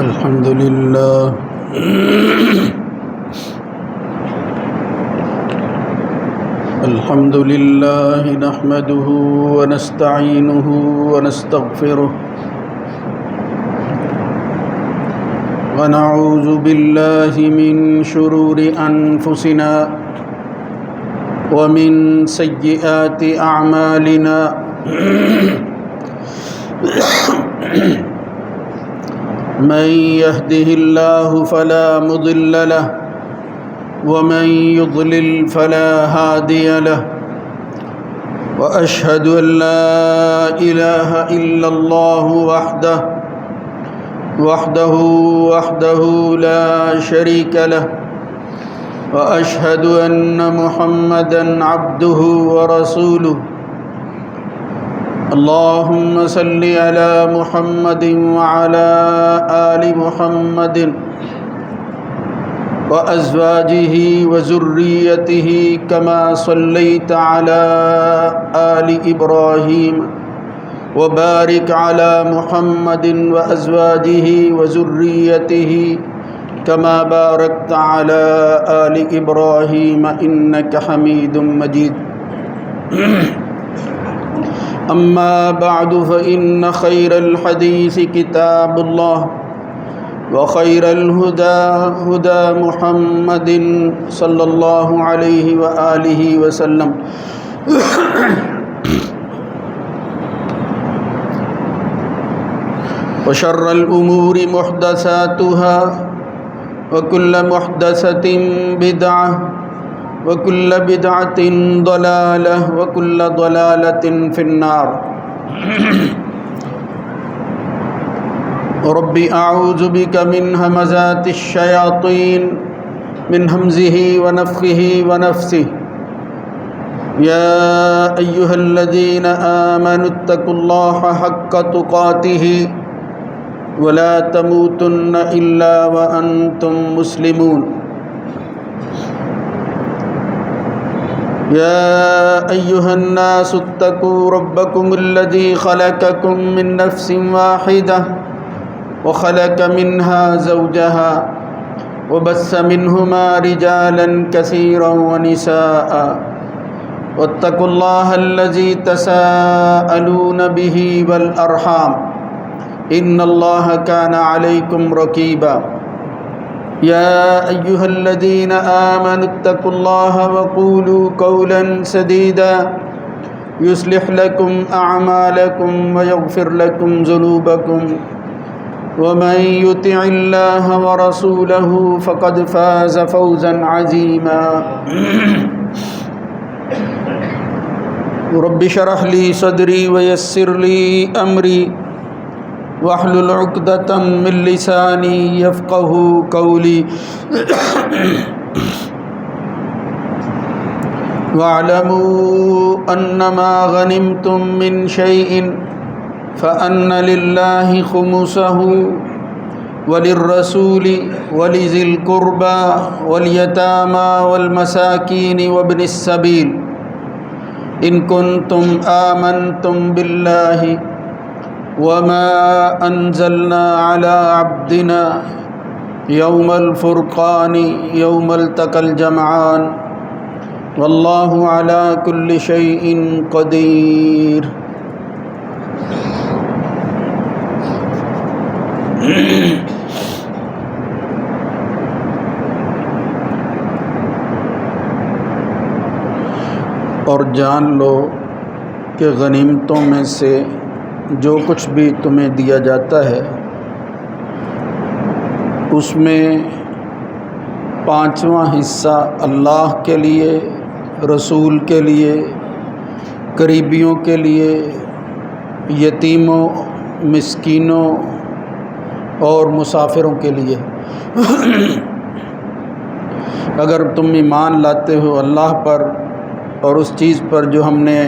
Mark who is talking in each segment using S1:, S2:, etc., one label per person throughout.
S1: الحمد لله الحمد لله نحمده ونستعينه ونستغفره ونعوذ بالله من شرور أنفسنا ومن سيئات أعمالنا من يهده الله فلا مضل له ومن يضلل فلا هادي له وأشهد أن لا إله إلا الله وحده لا شريك له وأشهد أن محمدًا عبده ورسوله اللهم صل على محمد وعلى آل محمد وأزواجه وذريته كما صليت على آل إبراهيم وبارك على محمد وأزواجه وذريته كما باركت على آل إبراهيم إنك حميد مجيد أما بعد فإن خير الحديث كتاب الله وخير الهدى هدى محمد صلى الله عليه وآله وسلم وشر الأمور محدثاتها وكل محدثة بدعة وكل بدعة ضلالة وكل ضلالة في النار رب أعوذ بك من همزات الشياطين من همزه ونفخه ونفثه يا أيها الذين آمنوا اتقوا الله حق تقاته ولا تموتن إلا وأنتم مسلمون يا أيها الناس اتقوا ربكم الذي خلقكم من نفس واحدة وخلق منها زوجها وبث منهما رجالا كثيرا ونساء واتقوا الله الذي تساءلون به والأرحام إن الله كان عليكم رقيبا يا أيها الذين آمنوا اتقوا الله وقولوا قولا سديدا يصلح لكم أعمالكم ويغفر لكم ذنوبكم ومن يطع الله ورسوله فقد فاز فوزا عظيما رب اشرح لي صدري ويسر لي أمري واحلل عقدة من لساني يفقه قولي واعلموا أنما غنمتم من شيء فأن لله خمسه وللرسول ولذي القربى واليتامى والمساكين وابن السبيل إن كنتم آمنتم بالله وما أنزلنا على عبدنا يوم الفرقان يوم التقى الجمعان والله على كل شيء قدير اور جان لو کہ غنیمتوں میں سے جو کچھ بھی تمہیں دیا جاتا ہے اس میں 5واں حصہ اللہ کے لیے، رسول کے لیے، قریبیوں کے لیے، یتیموں، مسکینوں اور مسافروں کے لیے۔ اگر تم ایمان لاتے ہو اللہ پر اور اس چیز پر جو ہم نے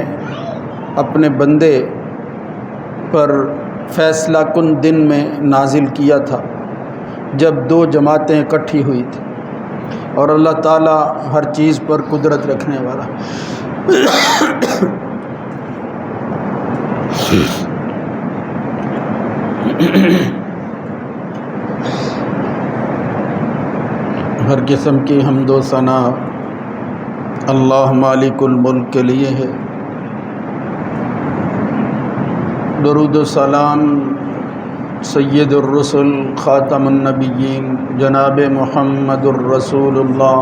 S1: اپنے بندے پر فیصلہ کن دن میں نازل کیا تھا جب 2 جماعتیں اکٹھی ہوئی تھیں، اور اللہ تعالیٰ ہر چیز پر قدرت رکھنے والا۔ ہر قسم کی حمد و ثنا اللہ مالک الملک کے لیے ہے۔ درود و سلام سید الرسل خاتم النبیین جناب محمد الرسول اللہ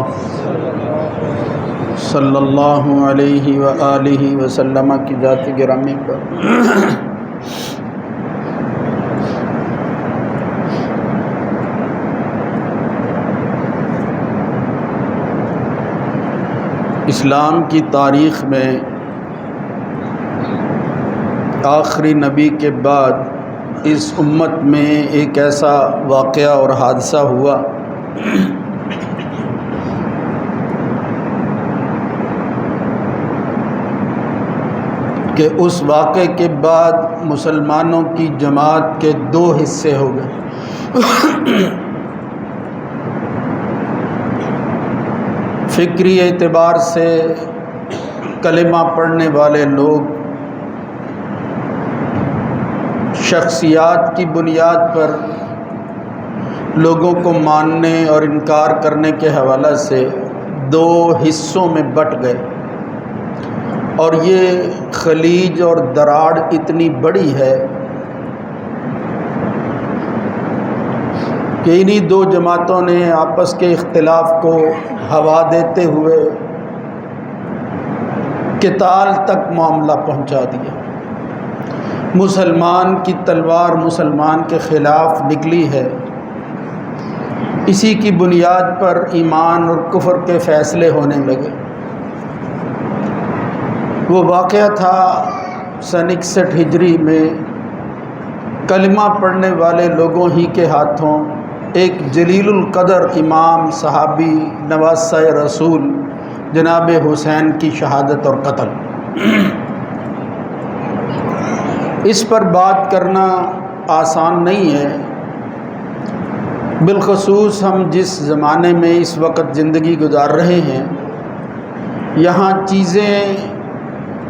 S1: صلی اللہ علیہ وآلہ وسلم کی ذات گرامی پر اسلام کی تاریخ میں آخری نبی کے بعد اس امت میں ایک ایسا واقعہ اور حادثہ ہوا کہ اس واقعے کے بعد مسلمانوں کی جماعت کے دو حصے ہو گئے۔ فکری اعتبار سے کلمہ پڑھنے والے لوگ شخصیات کی بنیاد پر لوگوں کو ماننے اور انکار کرنے کے حوالے سے دو حصوں میں بٹ گئے، اور یہ خلیج اور دراڑ اتنی بڑی ہے کہ انہی دو جماعتوں نے آپس کے اختلاف کو ہوا دیتے ہوئے قتال تک معاملہ پہنچا دیا۔ مسلمان کی تلوار مسلمان کے خلاف نکلی ہے، اسی کی بنیاد پر ایمان اور کفر کے فیصلے ہونے لگے۔ وہ واقعہ تھا سن 61 ہجری میں کلمہ پڑھنے والے لوگوں ہی کے ہاتھوں ایک جلیل القدر امام صحابی نواسہ رسول جناب حسین کی شہادت اور قتل۔ اس پر بات کرنا آسان نہیں ہے، بالخصوص ہم جس زمانے میں اس وقت زندگی گزار رہے ہیں، یہاں چیزیں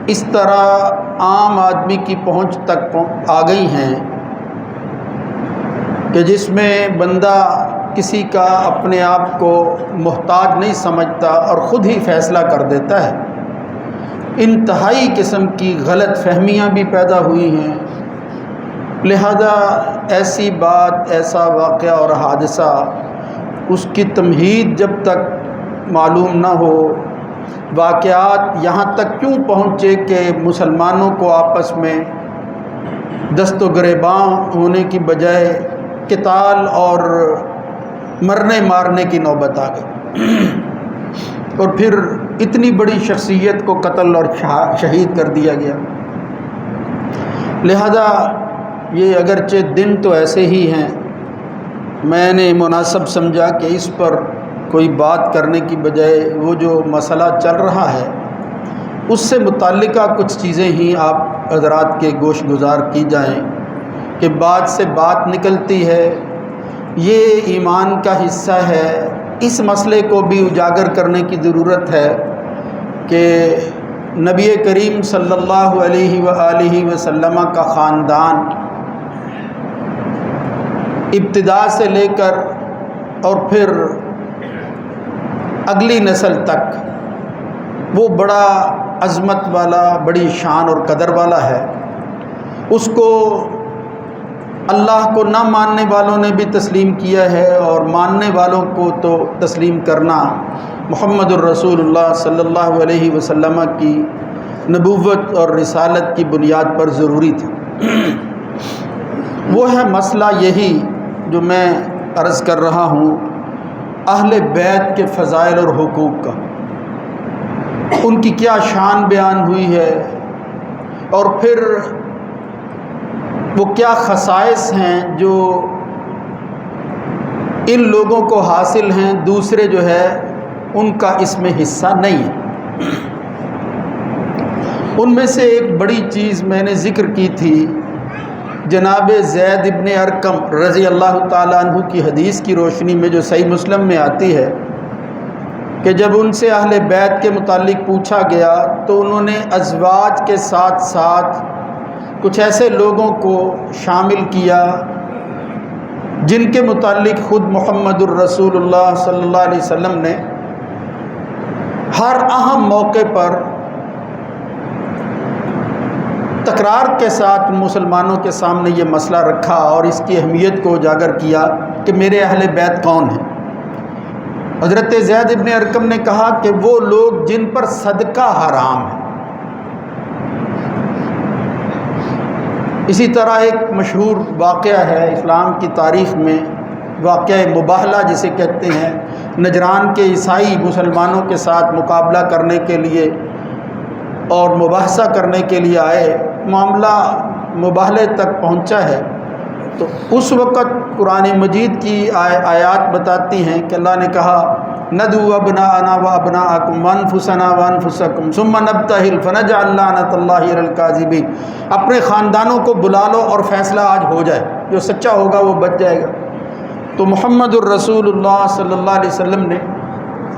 S1: اس طرح عام آدمی کی پہنچ تک آ گئی ہیں کہ جس میں بندہ کسی کا اپنے آپ کو محتاج نہیں سمجھتا اور خود ہی فیصلہ کر دیتا ہے۔ انتہائی قسم کی غلط فہمیاں بھی پیدا ہوئی ہیں، لہذا ایسی بات، ایسا واقعہ اور حادثہ، اس کی تمہید جب تک معلوم نہ ہو، واقعات یہاں تک کیوں پہنچے کہ مسلمانوں کو آپس میں دست و گریباں ہونے کی بجائے قتال اور مرنے مارنے کی نوبت آ گئی، اور پھر اتنی بڑی شخصیت کو قتل اور شہید کر دیا گیا۔ لہذا یہ اگرچہ دن تو ایسے ہی ہیں، میں نے مناسب سمجھا کہ اس پر کوئی بات کرنے کی بجائے وہ جو مسئلہ چل رہا ہے اس سے متعلقہ کچھ چیزیں ہی آپ حضرات کے گوش گزار کی جائیں کہ بات سے بات نکلتی ہے، یہ ایمان کا حصہ ہے۔ اس مسئلے کو بھی اجاگر کرنے کی ضرورت ہے کہ نبی کریم صلی اللہ علیہ وآلہ وسلم کا خاندان ابتدا سے لے کر اور پھر اگلی نسل تک وہ بڑا عظمت والا، بڑی شان اور قدر والا ہے۔ اس کو اللہ کو نہ ماننے والوں نے بھی تسلیم کیا ہے، اور ماننے والوں کو تو تسلیم کرنا محمد الرسول اللہ صلی اللہ علیہ وسلم کی نبوت اور رسالت کی بنیاد پر ضروری تھا۔ وہ ہے مسئلہ یہی جو میں عرض کر رہا ہوں، اہل بیت کے فضائل اور حقوق کا، ان کی کیا شان بیان ہوئی ہے، اور پھر وہ کیا خصائص ہیں جو ان لوگوں کو حاصل ہیں، دوسرے جو ہے ان کا اس میں حصہ نہیں ہے۔ ان میں سے ایک بڑی چیز میں نے ذکر کی تھی، جناب زید ابن ارقم رضی اللہ تعالیٰ عنہ کی حدیث کی روشنی میں جو صحیح مسلم میں آتی ہے کہ جب ان سے اہل بیت کے متعلق پوچھا گیا تو انہوں نے ازواج کے ساتھ ساتھ کچھ ایسے لوگوں کو شامل کیا جن کے متعلق خود محمد الرسول اللہ صلی اللہ علیہ وسلم نے ہر اہم موقع پر تکرار کے ساتھ مسلمانوں کے سامنے یہ مسئلہ رکھا اور اس کی اہمیت کو اجاگر کیا کہ میرے اہل بیت کون ہیں۔ حضرت زید ابن ارقم نے کہا کہ وہ لوگ جن پر صدقہ حرام ہے۔ اسی طرح ایک مشہور واقعہ ہے اسلام کی تاریخ میں، واقعہ مباہلہ جسے کہتے ہیں۔ نجران کے عیسائی مسلمانوں کے ساتھ مقابلہ کرنے کے لیے اور مباحثہ کرنے کے لیے آئے، معاملہ مباہلے تک پہنچا ہے۔ تو اس وقت قرآن مجید کی آیات بتاتی ہیں کہ اللہ نے کہا ندعو ابناءنا وابناءکم وانفسنا وانفسکم ثم نبتہل فنجعل لعنۃ اللہ علی الکاذبین۔ اپنے خاندانوں کو بلا لو اور فیصلہ آج ہو جائے، جو سچا ہوگا وہ بچ جائے گا۔ تو محمد الرسول اللہ صلی اللہ علیہ وسلم نے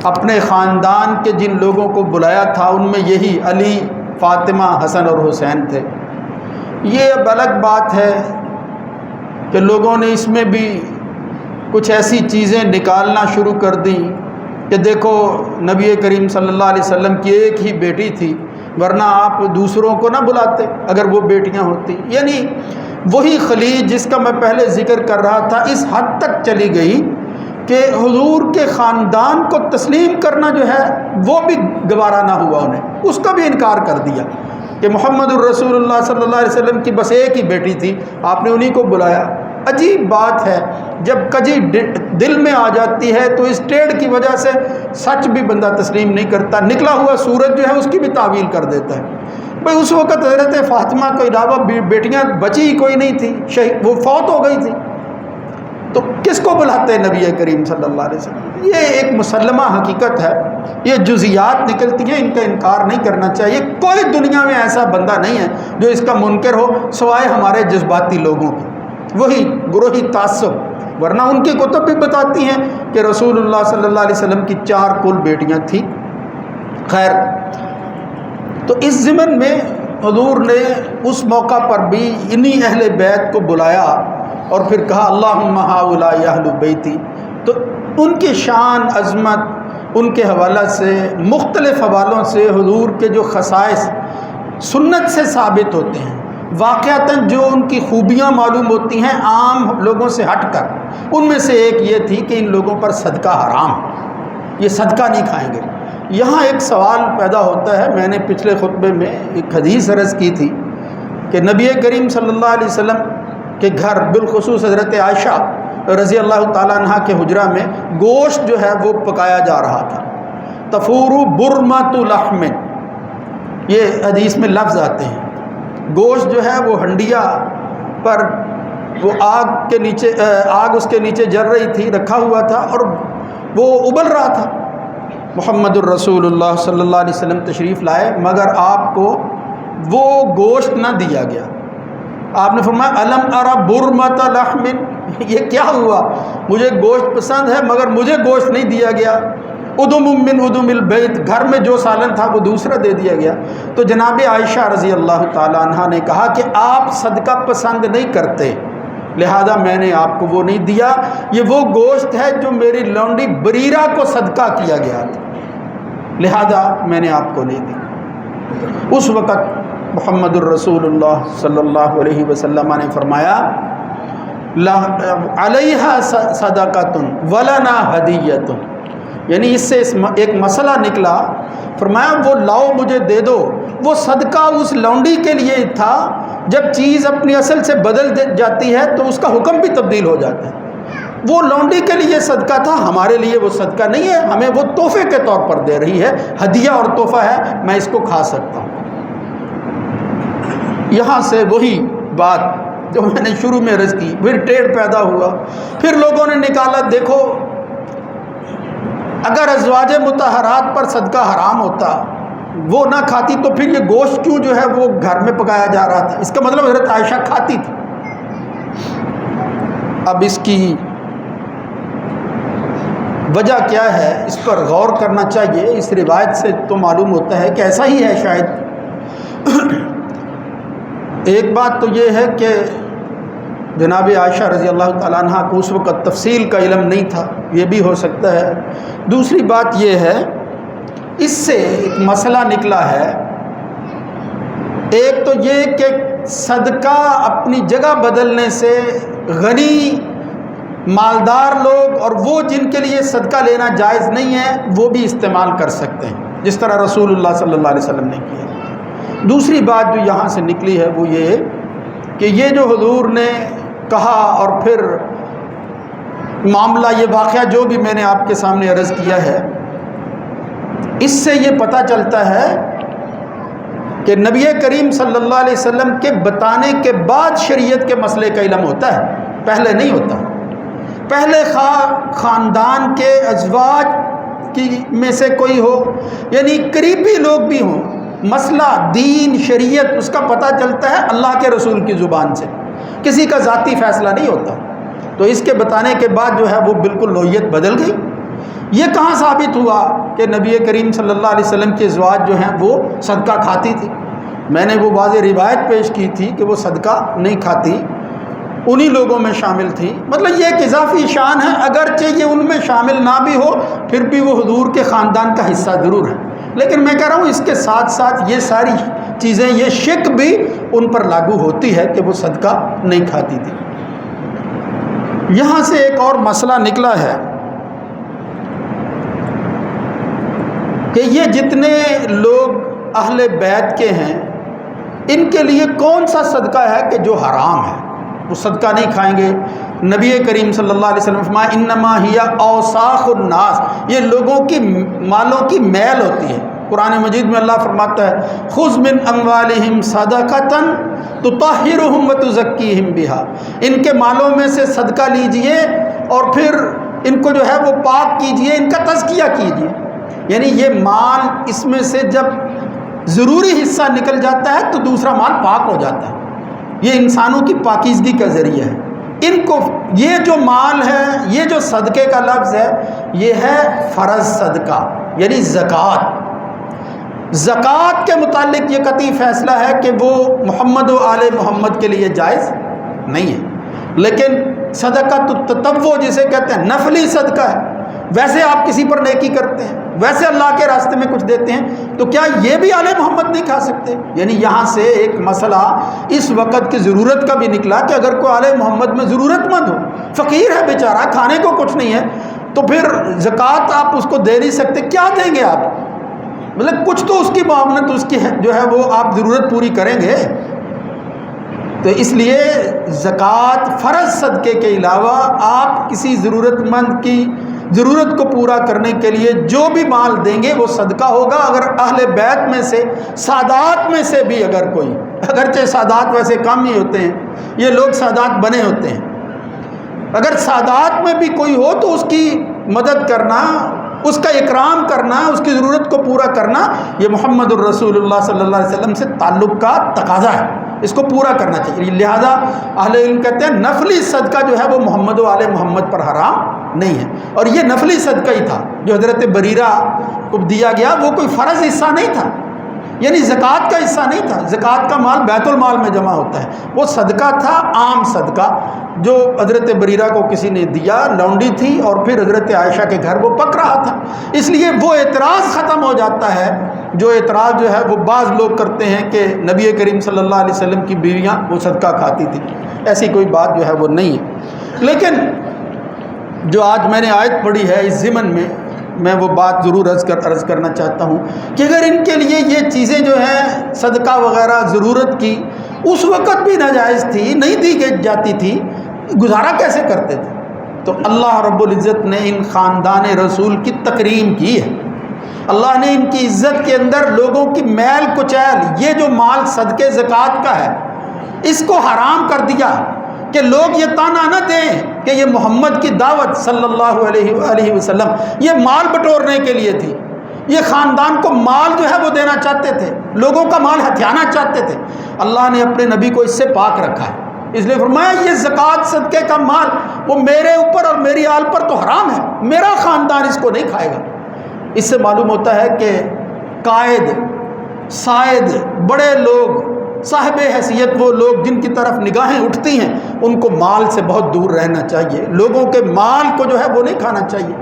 S1: اپنے خاندان کے جن لوگوں کو بلایا تھا ان میں یہی علی، فاطمہ، حسن اور حسین تھے۔ یہ اب الگ بات ہے کہ لوگوں نے اس میں بھی کچھ ایسی چیزیں نکالنا شروع کر دیں کہ دیکھو نبی کریم صلی اللہ علیہ وسلم کی ایک ہی بیٹی تھی، ورنہ آپ دوسروں کو نہ بلاتے اگر وہ بیٹیاں ہوتی۔ یعنی وہی خلیج جس کا میں پہلے ذکر کر رہا تھا اس حد تک چلی گئی کہ حضور کے خاندان کو تسلیم کرنا جو ہے وہ بھی گوارا نہ ہوا انہیں، اس کا بھی انکار کر دیا کہ محمد الرسول اللہ صلی اللہ علیہ وسلم کی بس ایک ہی بیٹی تھی، آپ نے انہی کو بلایا۔ عجیب بات ہے، جب کجی دل میں آ جاتی ہے تو اس ٹیڑھ کی وجہ سے سچ بھی بندہ تسلیم نہیں کرتا، نکلا ہوا سورج جو ہے اس کی بھی تعویل کر دیتا ہے۔ بھائی اس وقت حضرت فاطمہ کے علاوہ بیٹیاں بچی ہی کوئی نہیں تھی، وہ فوت ہو گئی تھی، تو کس کو بلاتے ہیں نبی کریم صلی اللہ علیہ وسلم؟ یہ ایک مسلمہ حقیقت ہے، یہ جزیات نکلتی ہیں، ان کا انکار نہیں کرنا چاہیے۔ کوئی دنیا میں ایسا بندہ نہیں ہے جو اس کا منکر ہو سوائے ہمارے جذباتی لوگوں کے، وہی گروہی تعصب، ورنہ ان کی کتب بھی بتاتی ہیں کہ رسول اللہ صلی اللہ علیہ وسلم کی 4 کل بیٹیاں تھیں۔ خیر، تو اس ضمن میں حضور نے اس موقع پر بھی انہی اہل بیت کو بلایا اور پھر کہا اللہم ہؤلاء اہل بیتی۔ تو ان کی شان، عظمت، ان کے حوالہ سے مختلف حوالوں سے حضور کے جو خصائص سنت سے ثابت ہوتے ہیں، واقعتاً جو ان کی خوبیاں معلوم ہوتی ہیں عام لوگوں سے ہٹ کر، ان میں سے ایک یہ تھی کہ ان لوگوں پر صدقہ حرام، یہ صدقہ نہیں کھائیں گے۔ یہاں ایک سوال پیدا ہوتا ہے، میں نے پچھلے خطبے میں ایک حدیث عرض کی تھی کہ نبی کریم صلی اللہ علیہ وسلم کے گھر، بالخصوص حضرت عائشہ رضی اللہ تعالیٰ عنہ کے حجرہ میں گوشت جو ہے وہ پکایا جا رہا تھا۔ تفور برمۃ لحم، یہ حدیث میں لفظ آتے ہیں۔ گوشت جو ہے وہ ہنڈیا پر، وہ آگ اس کے نیچے جل رہی تھی، رکھا ہوا تھا اور وہ ابل رہا تھا۔ محمد الرسول اللہ صلی اللہ علیہ وسلم تشریف لائے، مگر آپ کو وہ گوشت نہ دیا گیا۔ آپ نے فرمایا الم ارى برمۃ لحم، یہ کیا ہوا؟ مجھے گوشت پسند ہے مگر مجھے گوشت نہیں دیا گیا۔ ادم من ادم البیت، گھر میں جو سالن تھا وہ دوسرا دے دیا گیا۔ تو جناب عائشہ رضی اللہ تعالی عنہ نے کہا کہ آپ صدقہ پسند نہیں کرتے، لہذا میں نے آپ کو وہ نہیں دیا، یہ وہ گوشت ہے جو میری لونڈی بریرہ کو صدقہ کیا گیا تھا، لہذا میں نے آپ کو نہیں دی۔ اس وقت محمد الرسول اللہ صلی اللہ علیہ وسلم نے فرمایا علیہا صدقۃ ولنا ہدیۃ، یعنی اس سے ایک مسئلہ نکلا، فرمایا وہ لاؤ مجھے دے دو۔ وہ صدقہ اس لونڈی کے لیے تھا، جب چیز اپنی اصل سے بدل جاتی ہے تو اس کا حکم بھی تبدیل ہو جاتا ہے۔ وہ لونڈی کے لیے صدقہ تھا، ہمارے لیے وہ صدقہ نہیں ہے، ہمیں وہ تحفے کے طور پر دے رہی ہے، ہدیہ اور تحفہ ہے، میں اس کو کھا سکتا ہوں۔ یہاں سے وہی بات جو میں نے شروع میں عرض کی، پھر ٹیڑھ پیدا ہوا، پھر لوگوں نے نکالا دیکھو اگر ازواج مطہرات پر صدقہ حرام ہوتا، وہ نہ کھاتی، تو پھر یہ گوشت کیوں جو ہے وہ گھر میں پکایا جا رہا تھا؟ اس کا مطلب حضرت عائشہ کھاتی تھی۔ اب اس کی وجہ کیا ہے، اس پر غور کرنا چاہیے۔ اس روایت سے تو معلوم ہوتا ہے کہ ایسا ہی ہے شاید۔ ایک بات تو یہ ہے کہ جناب عائشہ رضی اللہ تعالیٰ عنہ کو اس وقت تفصیل کا علم نہیں تھا، یہ بھی ہو سکتا ہے۔ دوسری بات یہ ہے، اس سے ایک مسئلہ نکلا ہے، ایک تو یہ کہ صدقہ اپنی جگہ بدلنے سے غنی مالدار لوگ اور وہ جن کے لیے صدقہ لینا جائز نہیں ہے وہ بھی استعمال کر سکتے ہیں، جس طرح رسول اللہ صلی اللہ علیہ وسلم نے کیا۔ دوسری بات جو یہاں سے نکلی ہے وہ یہ کہ یہ جو حضور نے کہا اور پھر معاملہ، یہ واقعہ جو بھی میں نے آپ کے سامنے عرض کیا ہے، اس سے یہ پتہ چلتا ہے کہ نبی کریم صلی اللہ علیہ وسلم کے بتانے کے بعد شریعت کے مسئلے کا علم ہوتا ہے، پہلے نہیں ہوتا۔ پہلے خاندان کے ازواج کی میں سے کوئی ہو، یعنی قریبی لوگ بھی ہوں، مسئلہ دین شریعت اس کا پتہ چلتا ہے اللہ کے رسول کی زبان سے، کسی کا ذاتی فیصلہ نہیں ہوتا۔ تو اس کے بتانے کے بعد جو ہے وہ بالکل نوعیت بدل گئی۔ یہ کہاں ثابت ہوا کہ نبی کریم صلی اللہ علیہ وسلم کی ازواج جو ہیں وہ صدقہ کھاتی تھی؟ میں نے وہ واضح روایت پیش کی تھی کہ وہ صدقہ نہیں کھاتی، انہی لوگوں میں شامل تھی۔ مطلب یہ ایک اضافی شان ہے، اگرچہ یہ ان میں شامل نہ بھی ہو پھر بھی وہ حضور کے خاندان کا حصہ ضرور ہے۔ لیکن میں کہہ رہا ہوں اس کے ساتھ ساتھ یہ ساری چیزیں، یہ شک بھی ان پر لاگو ہوتی ہے کہ وہ صدقہ نہیں کھاتی تھی۔ یہاں سے ایک اور مسئلہ نکلا ہے کہ یہ جتنے لوگ اہل بیت کے ہیں ان کے لیے کون سا صدقہ ہے کہ جو حرام ہے، وہ صدقہ نہیں کھائیں گے۔ نبی کریم صلی اللہ علیہ وسلم فرمایا انما ہی اوساخ الناس، یہ لوگوں کی مالوں کی میل ہوتی ہے۔ قرآن مجید میں اللہ فرماتا ہے خذ من اموالہم صدقۃ تطہرہم وتزکیہم بہا، ان کے مالوں میں سے صدقہ لیجئے اور پھر ان کو جو ہے وہ پاک کیجئے، ان کا تزکیہ کیجئے۔ یعنی یہ مال، اس میں سے جب ضروری حصہ نکل جاتا ہے تو دوسرا مال پاک ہو جاتا ہے، یہ انسانوں کی پاکیزگی کا ذریعہ ہے۔ ان کو یہ جو مال ہے، یہ جو صدقے کا لفظ ہے، یہ ہے فرض صدقہ یعنی زکوٰۃ۔ زکوٰۃ کے متعلق یہ قطعی فیصلہ ہے کہ وہ محمد و آل محمد کے لیے جائز نہیں ہے، لیکن صدقۃ التطوع جسے کہتے ہیں نفلی صدقہ ہے، ویسے آپ کسی پر نیکی کرتے ہیں، ویسے اللہ کے راستے میں کچھ دیتے ہیں، تو کیا یہ بھی آل محمد نہیں کھا سکتے؟ یعنی یہاں سے ایک مسئلہ اس وقت کی ضرورت کا بھی نکلا کہ اگر کوئی آل محمد میں ضرورت مند ہو، فقیر ہے بیچارہ، کھانے کو کچھ نہیں ہے، تو پھر زکوٰۃ آپ اس کو دے نہیں سکتے، کیا دیں گے آپ؟ مطلب کچھ تو اس کی معاونت، اس کی جو ہے وہ آپ ضرورت پوری کریں گے۔ تو اس لیے زکوٰۃ فرض صدقے کے علاوہ آپ کسی ضرورت مند کی ضرورت کو پورا کرنے کے لیے جو بھی مال دیں گے وہ صدقہ ہوگا۔ اگر اہل بیت میں سے، سادات میں سے بھی اگر کوئی، اگرچہ سادات ویسے کم ہی ہوتے ہیں، یہ لوگ سادات بنے ہوتے ہیں، اگر سادات میں بھی کوئی ہو تو اس کی مدد کرنا، اس کا اکرام کرنا، اس کی ضرورت کو پورا کرنا، یہ محمد الرسول اللہ صلی اللہ علیہ وسلم سے تعلق کا تقاضا ہے، اس کو پورا کرنا چاہیے۔ لہذا اہل علم کہتے ہیں نفلی صدقہ جو ہے وہ محمد و آل محمد پر حرام نہیں ہے، اور یہ نفلی صدقہ ہی تھا جو حضرت بریرہ کو دیا گیا، وہ کوئی فرض حصہ نہیں تھا، یعنی زکوٰۃ کا حصہ نہیں تھا۔ زکوٰۃ کا مال بیت المال میں جمع ہوتا ہے، وہ صدقہ تھا، عام صدقہ جو حضرت بریرہ کو کسی نے دیا، لونڈی تھی اور پھر حضرت عائشہ کے گھر وہ پک رہا تھا، اس لیے وہ اعتراض ختم ہو جاتا ہے جو اعتراض جو ہے وہ بعض لوگ کرتے ہیں کہ نبی کریم صلی اللہ علیہ وسلم کی بیویاں وہ صدقہ کھاتی تھی، ایسی کوئی بات جو ہے وہ نہیں ہے۔ لیکن جو آج میں نے آیت پڑھی ہے اس ضمن میں وہ بات ضرور عرض کرنا چاہتا ہوں کہ اگر ان کے لیے یہ چیزیں جو ہیں صدقہ وغیرہ ضرورت کی اس وقت بھی ناجائز تھی، نہیں دی جاتی تھی، گزارا کیسے کرتے تھے؟ تو اللہ رب العزت نے ان خاندان رسول کی تکریم کی ہے، اللہ نے ان کی عزت کے اندر لوگوں کی میل کچیل، یہ جو مال صدقے زکوٰۃ کا ہے اس کو حرام کر دیا کہ لوگ یہ تانا نہ دیں کہ یہ محمد کی دعوت صلی اللہ علیہ وآلہ وسلم یہ مال بٹورنے کے لیے تھی، یہ خاندان کو مال جو ہے وہ دینا چاہتے تھے، لوگوں کا مال ہتھیانا چاہتے تھے۔ اللہ نے اپنے نبی کو اس سے پاک رکھا ہے، اس لیے فرمایا یہ زکوٰۃ صدقے کا مال وہ میرے اوپر اور میری آل پر تو حرام ہے، میرا خاندان اس کو نہیں کھائے گا۔ اس سے معلوم ہوتا ہے کہ قائد، سائد، بڑے لوگ صاحب حیثیت وہ لوگ جن کی طرف نگاہیں اٹھتی ہیں ان کو مال سے بہت دور رہنا چاہیے، لوگوں کے مال کو جو ہے وہ نہیں کھانا چاہیے،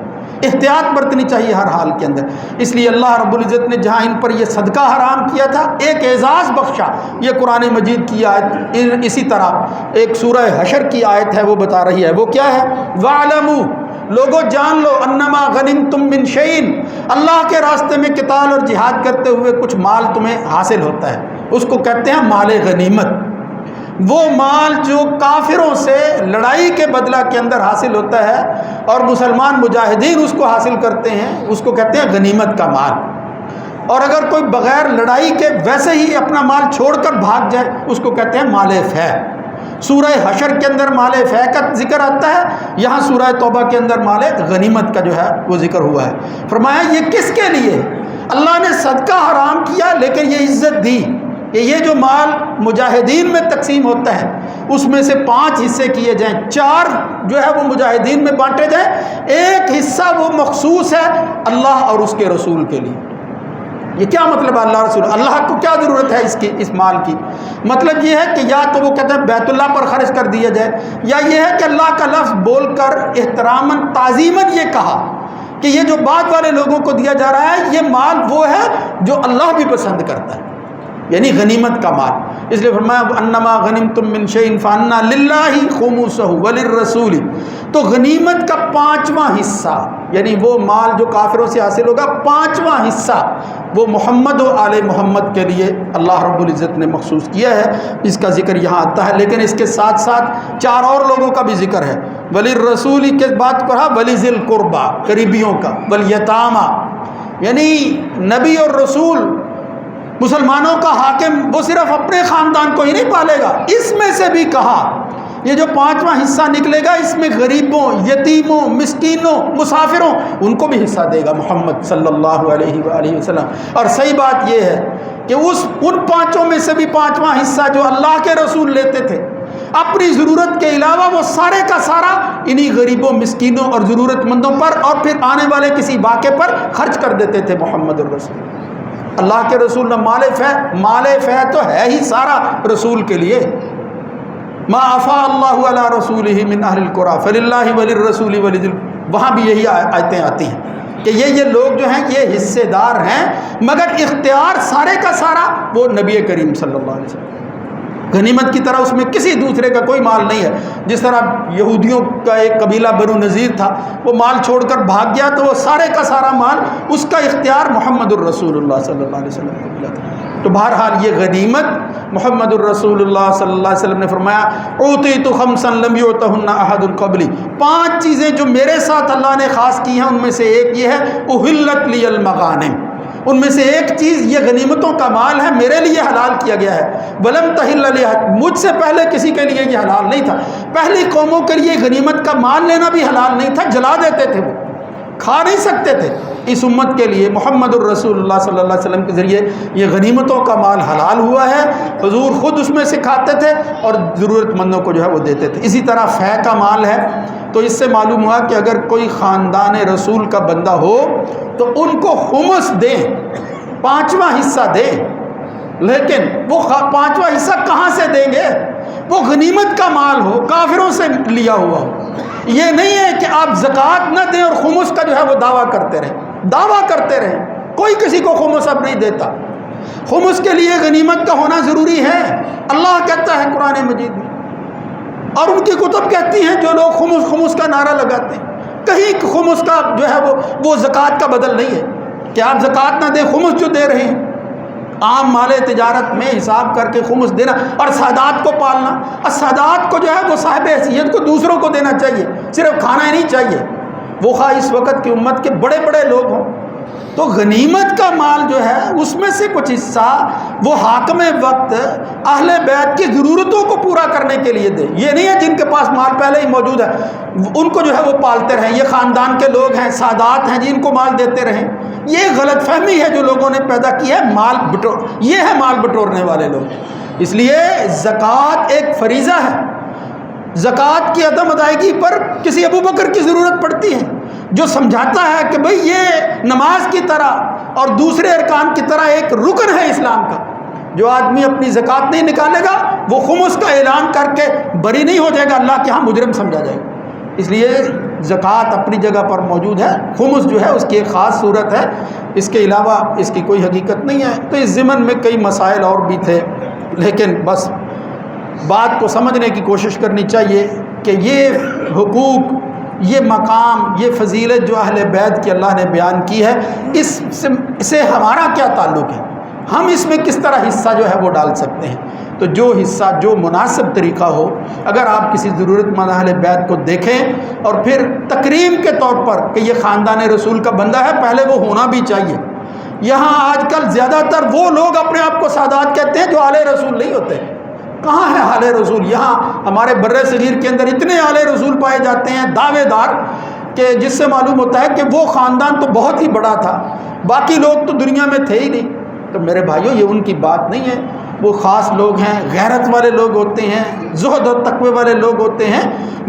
S1: احتیاط برتنی چاہیے ہر حال کے اندر۔ اس لیے اللہ رب العزت نے جہاں ان پر یہ صدقہ حرام کیا تھا ایک اعزاز بخشا، یہ قرآن مجید کی آیت اسی طرح ایک سورہ حشر کی آیت ہے وہ بتا رہی ہے، وہ کیا ہے؟ وَاعْلَمُوا، لوگو جان لو، انما غنمتم من شیء، اللہ کے راستے میں قتال اور جہاد کرتے ہوئے کچھ مال تمہیں حاصل ہوتا ہے، اس کو کہتے ہیں مال غنیمت۔ وہ مال جو کافروں سے لڑائی کے بدلہ کے اندر حاصل ہوتا ہے اور مسلمان مجاہدین اس کو حاصل کرتے ہیں، اس کو کہتے ہیں غنیمت کا مال۔ اور اگر کوئی بغیر لڑائی کے ویسے ہی اپنا مال چھوڑ کر بھاگ جائے اس کو کہتے ہیں مال فے۔ سورہ حشر کے اندر مال فے کا ذکر آتا ہے، یہاں سورہ توبہ کے اندر مال غنیمت کا جو ہے وہ ذکر ہوا ہے۔ فرمایا یہ کس کے لیے؟ اللہ نے صدقہ حرام کیا لیکن یہ عزت دی کہ یہ جو مال مجاہدین میں تقسیم ہوتا ہے اس میں سے 5 حصے کیے جائیں، 4 جو ہے وہ مجاہدین میں بانٹے جائیں، ایک حصہ وہ مخصوص ہے اللہ اور اس کے رسول کے لیے۔ یہ کیا مطلب ہے؟ اللہ رسول اللہ کو کیا ضرورت ہے اس مال کی؟ مطلب یہ ہے کہ یا تو وہ کہتے ہیں بیت اللہ پر خرچ کر دیا جائے، یا یہ ہے کہ اللہ کا لفظ بول کر احتراماً تعظیماً یہ کہا کہ یہ جو بعد والے لوگوں کو دیا جا رہا ہے یہ مال وہ ہے جو اللہ بھی پسند کرتا ہے، یعنی غنیمت کا مال۔ اس لیے فرمایا انما غنمتم من شیء فان للہ خمسہ وللرسول، تو غنیمت کا 5واں حصہ یعنی وہ مال جو کافروں سے حاصل ہوگا 5واں حصہ وہ محمد و آل محمد کے لیے اللہ رب العزت نے مخصوص کیا ہے، اس کا ذکر یہاں آتا ہے۔ لیکن اس کے ساتھ ساتھ 4 اور لوگوں کا بھی ذکر ہے، وللرسول کے بعد پڑھا ولیذی القربیٰ، قریبیوں کا، والیتامى، یعنی نبی اور رسول مسلمانوں کا حاکم وہ صرف اپنے خاندان کو ہی نہیں پالے گا، اس میں سے بھی کہا یہ جو 5واں حصہ نکلے گا اس میں غریبوں، یتیموں، مسکینوں، مسافروں ان کو بھی حصہ دے گا محمد صلی اللہ علیہ وآلہ وسلم۔ اور صحیح بات یہ ہے کہ ان 5 میں سے بھی 5واں حصہ جو اللہ کے رسول لیتے تھے اپنی ضرورت کے علاوہ وہ سارے کا سارا انہی غریبوں، مسکینوں اور ضرورت مندوں پر اور پھر آنے والے کسی واقعے پر خرچ کر دیتے تھے محمد الرسول۔ اللہ کے رسول نے مال فے تو ہے ہی سارا رسول کے لیے، ما افاء اللہ علی رسولہ من اہل القری فللہ وللرسول ولذی، وہاں بھی یہی آیتیں آتی ہیں کہ یہ لوگ جو ہیں یہ حصے دار ہیں، مگر اختیار سارے کا سارا وہ نبی کریم صلی اللہ علیہ وسلم۔ غنیمت کی طرح اس میں کسی دوسرے کا کوئی مال نہیں ہے۔ جس طرح یہودیوں کا ایک قبیلہ بنو نذیر تھا، وہ مال چھوڑ کر بھاگ گیا تو وہ سارے کا سارا مال اس کا اختیار محمد الرسول اللہ صلی اللہ علیہ وسلم کو ملا تھا۔ تو بہرحال یہ غنیمت محمد الرسول اللہ صلی اللہ علیہ وسلم نے فرمایا اعطیت خمسا لم یعطہن احد قبلی، 5 چیزیں جو میرے ساتھ اللہ نے خاص کی ہیں ان میں سے ایک یہ ہے احلت لی المغانم، ان میں سے ایک چیز یہ غنیمتوں کا مال ہے میرے لیے حلال کیا گیا ہے، ولم تحل لأحد، مجھ سے پہلے کسی کے لیے یہ حلال نہیں تھا، پہلی قوموں کے لیے غنیمت کا مال لینا بھی حلال نہیں تھا، جلا دیتے تھے، وہ کھا نہیں سکتے تھے۔ اس امت کے لیے محمد الرسول اللہ صلی اللہ علیہ وسلم کے ذریعے یہ غنیمتوں کا مال حلال ہوا ہے، حضور خود اس میں سے کھاتے تھے اور ضرورت مندوں کو جو ہے وہ دیتے تھے۔ اسی طرح فے کا مال ہے، تو اس سے معلوم ہوا کہ اگر کوئی خاندان رسول کا بندہ ہو تو ان کو خمس دیں، 5واں حصہ دیں، لیکن وہ 5واں حصہ کہاں سے دیں گے؟ وہ غنیمت کا مال ہو، کافروں سے لیا ہوا ہو۔ یہ نہیں ہے کہ آپ زکوٰۃ نہ دیں اور خمس کا جو ہے وہ دعویٰ کرتے رہیں، کوئی کسی کو خمس اب نہیں دیتا۔ خمس کے لیے غنیمت کا ہونا ضروری ہے، اللہ کہتا ہے قرآن مجید میں، اور ان کی کتب کہتی ہیں جو لوگ خمس کا نعرہ لگاتے ہیں، کہیں خمس کا جو ہے وہ زکوٰۃ کا بدل نہیں ہے کہ آپ زکوٰۃ نہ دیں، خمس جو دے رہے ہیں عام مال تجارت میں حساب کر کے خمس دینا، اور سادات کو پالنا، اور سادات کو جو ہے وہ صاحب حیثیت کو دوسروں کو دینا چاہیے، صرف کھانا ہی نہیں چاہیے، وہ خواہ اس وقت کی امت کے بڑے بڑے لوگ ہوں۔ تو غنیمت کا مال جو ہے اس میں سے کچھ حصہ وہ حاکم وقت اہل بیت کی ضرورتوں کو پورا کرنے کے لیے دے، یہ نہیں ہے جن کے پاس مال پہلے ہی موجود ہے ان کو جو ہے وہ پالتے رہیں، یہ خاندان کے لوگ ہیں، سادات ہیں جن کو مال دیتے رہیں۔ یہ غلط فہمی ہے جو لوگوں نے پیدا کی ہے، یہ ہے مال بٹورنے والے لوگ۔ اس لیے زکوٰۃ ایک فریضہ ہے، زکوٰۃ کی عدم ادائیگی پر کسی ابو بکر کی ضرورت پڑتی ہے جو سمجھاتا ہے کہ بھئی یہ نماز کی طرح اور دوسرے ارکان کی طرح ایک رکن ہے اسلام کا، جو آدمی اپنی زکوٰۃ نہیں نکالے گا وہ خمس کا اعلان کر کے بری نہیں ہو جائے گا، اللہ کے ہاں مجرم سمجھا جائے گا۔ اس لیے زکوٰۃ اپنی جگہ پر موجود ہے، خمس جو ہے اس کی ایک خاص صورت ہے، اس کے علاوہ اس کی کوئی حقیقت نہیں ہے۔ تو اس ضمن میں کئی مسائل اور بھی تھے، لیکن بس بات کو سمجھنے کی کوشش کرنی چاہیے کہ یہ حقوق، یہ مقام، یہ فضیلت جو اہل بیت کی اللہ نے بیان کی ہے، اس سے ہمارا کیا تعلق ہے؟ ہم اس میں کس طرح حصہ جو ہے وہ ڈال سکتے ہیں؟ تو جو حصہ، جو مناسب طریقہ ہو، اگر آپ کسی ضرورت مند اہل بیت کو دیکھیں اور پھر تکریم کے طور پر کہ یہ خاندان رسول کا بندہ ہے، پہلے وہ ہونا بھی چاہیے۔ یہاں آج کل زیادہ تر وہ لوگ اپنے آپ کو سادات کہتے ہیں جو آل رسول نہیں ہوتے۔ کہاں ہے آل رسول؟ یہاں ہمارے بر صغیر کے اندر اتنے آل رسول پائے جاتے ہیں، دعوے دار، کہ جس سے معلوم ہوتا ہے کہ وہ خاندان تو بہت ہی بڑا تھا، باقی لوگ تو دنیا میں تھے ہی نہیں۔ تو میرے بھائیوں، یہ ان کی بات نہیں ہے، وہ خاص لوگ ہیں، غیرت والے لوگ ہوتے ہیں، زہد اور تقوی والے لوگ ہوتے ہیں،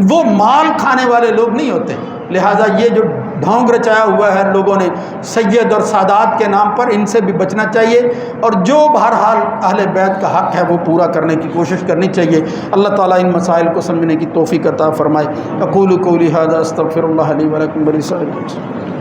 S1: وہ مال کھانے والے لوگ نہیں ہوتے۔ لہٰذا یہ جو ڈھونگ رچایا ہوا ہے لوگوں نے سید اور سادات کے نام پر، ان سے بھی بچنا چاہیے، اور جو بہرحال اہل بیت کا حق ہے وہ پورا کرنے کی کوشش کرنی چاہیے۔ اللہ تعالیٰ ان مسائل کو سمجھنے کی توفیق عطا فرمائے۔ اقول قولی ھذا استغفر اللہ لی ولکم ولسائر المسلمین۔